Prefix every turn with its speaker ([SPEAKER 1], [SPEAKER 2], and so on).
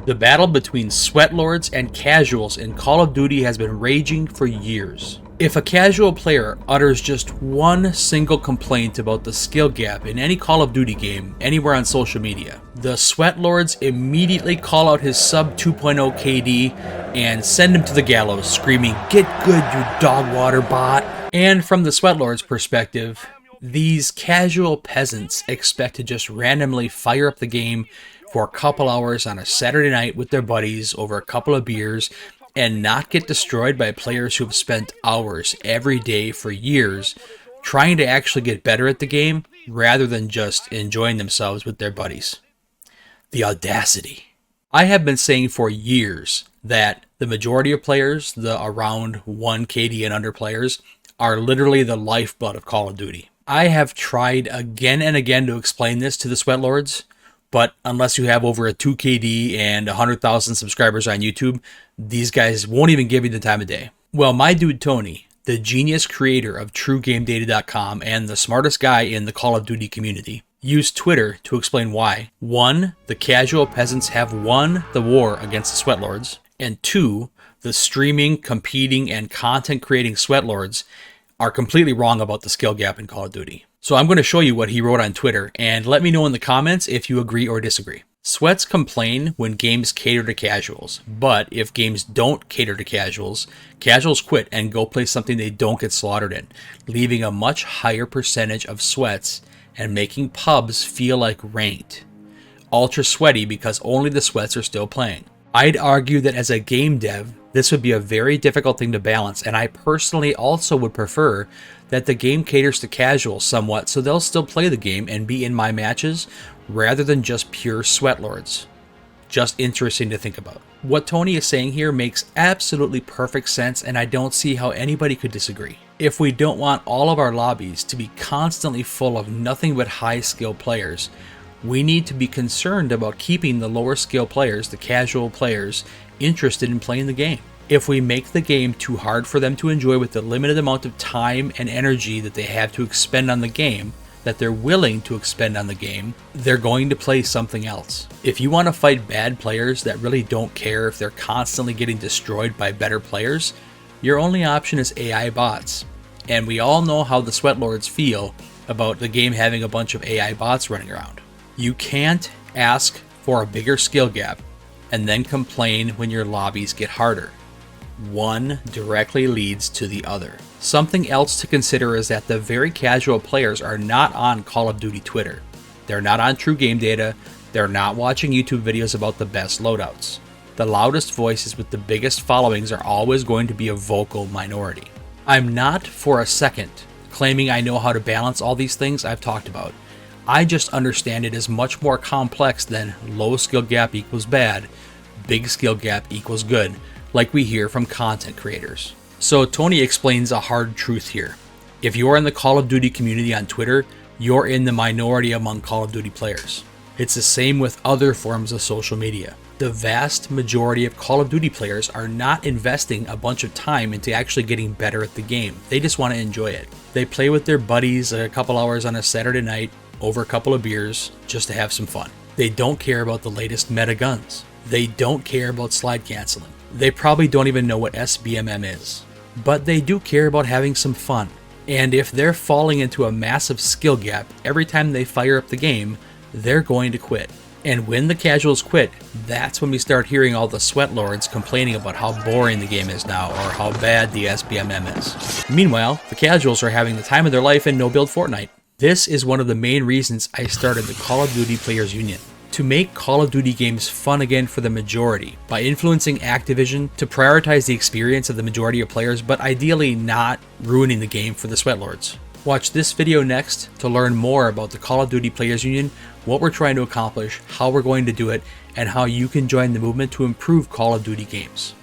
[SPEAKER 1] The battle between sweatlords and casuals in Call of Duty has been raging for years. If a casual player utters just one single complaint about the skill gap in any Call of Duty game anywhere on social media, the sweatlords immediately call out his sub 2.0 KD and send him to the gallows, screaming, "Get good, you dog water bot." And from the sweatlords' perspective, these casual peasants expect to just randomly fire up the game for a couple hours on a Saturday night with their buddies over a couple of beers and not get destroyed by players who have spent hours every day for years trying to actually get better at the game rather than just enjoying themselves with their buddies. The audacity. I have been saying for years that the majority of players, the around 1 KD and under players, are literally the lifeblood of Call of Duty. I have tried again and again to explain this to the sweatlords, but unless you have over a 2 KD and 100,000 subscribers on YouTube, these guys won't even give you the time of day. Well, my dude Tony, the genius creator of TrueGameData.com and the smartest guy in the Call of Duty community, used Twitter to explain why. 1, the casual peasants have won the war against the sweatlords, and 2, the streaming, competing, and content creating sweatlords are completely wrong about the skill gap in Call of Duty. So I'm going to show you what he wrote on Twitter, and let me know in the comments if you agree or disagree. Sweats complain when games cater to casuals, but if games don't cater to casuals, casuals quit and go play something they don't get slaughtered in, leaving a much higher percentage of sweats and making pubs feel like ranked. Ultra sweaty because only the sweats are still playing. I'd argue that as a game dev, this would be a very difficult thing to balance, and I personally also would prefer that the game caters to casuals somewhat so they'll still play the game and be in my matches rather than just pure sweatlords. Just interesting to think about. What Tony is saying here makes absolutely perfect sense, and I don't see how anybody could disagree. If we don't want all of our lobbies to be constantly full of nothing but high skill players, we need to be concerned about keeping the lower skill players, the casual players, interested in playing the game. If we make the game too hard for them to enjoy with the limited amount of time and energy that they have to expend on the game, that they're willing to expend on the game, they're going to play something else. If you want to fight bad players that really don't care if they're constantly getting destroyed by better players, your only option is AI bots. And we all know how the sweatlords feel about the game having a bunch of AI bots running around. You can't ask for a bigger skill gap and then complain when your lobbies get harder. One directly leads to the other. Something else to consider is that the very casual players are not on Call of Duty Twitter. They're not on TrueGameData. They're not watching YouTube videos about the best loadouts. The loudest voices with the biggest followings are always going to be a vocal minority. I'm not for a second claiming I know how to balance all these things I've talked about. I just understand it is much more complex than low skill gap equals bad, big skill gap equals good, like we hear from content creators. So Tony explains a hard truth here. If you're in the Call of Duty community on Twitter, you're in the minority among Call of Duty players. It's the same with other forms of social media. The vast majority of Call of Duty players are not investing a bunch of time into actually getting better at the game. They just want to enjoy it. They play with their buddies a couple hours on a Saturday night over a couple of beers just to have some fun. They don't care about the latest meta guns. They don't care about slide canceling. They probably don't even know what SBMM is. But they do care about having some fun. And if they're falling into a massive skill gap every time they fire up the game, they're going to quit. And when the casuals quit, that's when we start hearing all the sweatlords complaining about how boring the game is now or how bad the SBMM is. Meanwhile, the casuals are having the time of their life in no-build Fortnite. This is one of the main reasons I started the Call of Duty Players Union. To make Call of Duty games fun again for the majority by influencing Activision to prioritize the experience of the majority of players, but ideally not ruining the game for the sweatlords. Watch this video next to learn more about the Call of Duty Players Union, what we're trying to accomplish, how we're going to do it, and how you can join the movement to improve Call of Duty games.